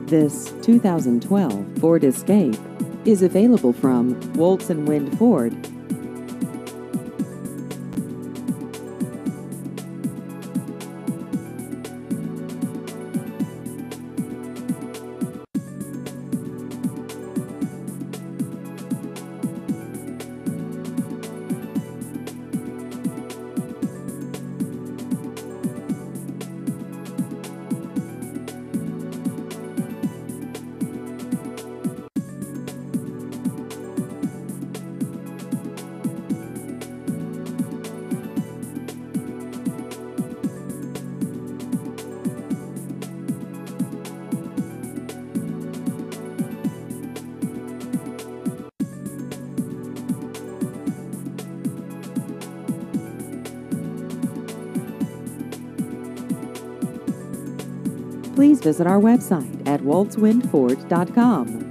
This 2012 Ford Escape is available from Woltz and Wind Ford. Please visit our website at woltzwindford.com.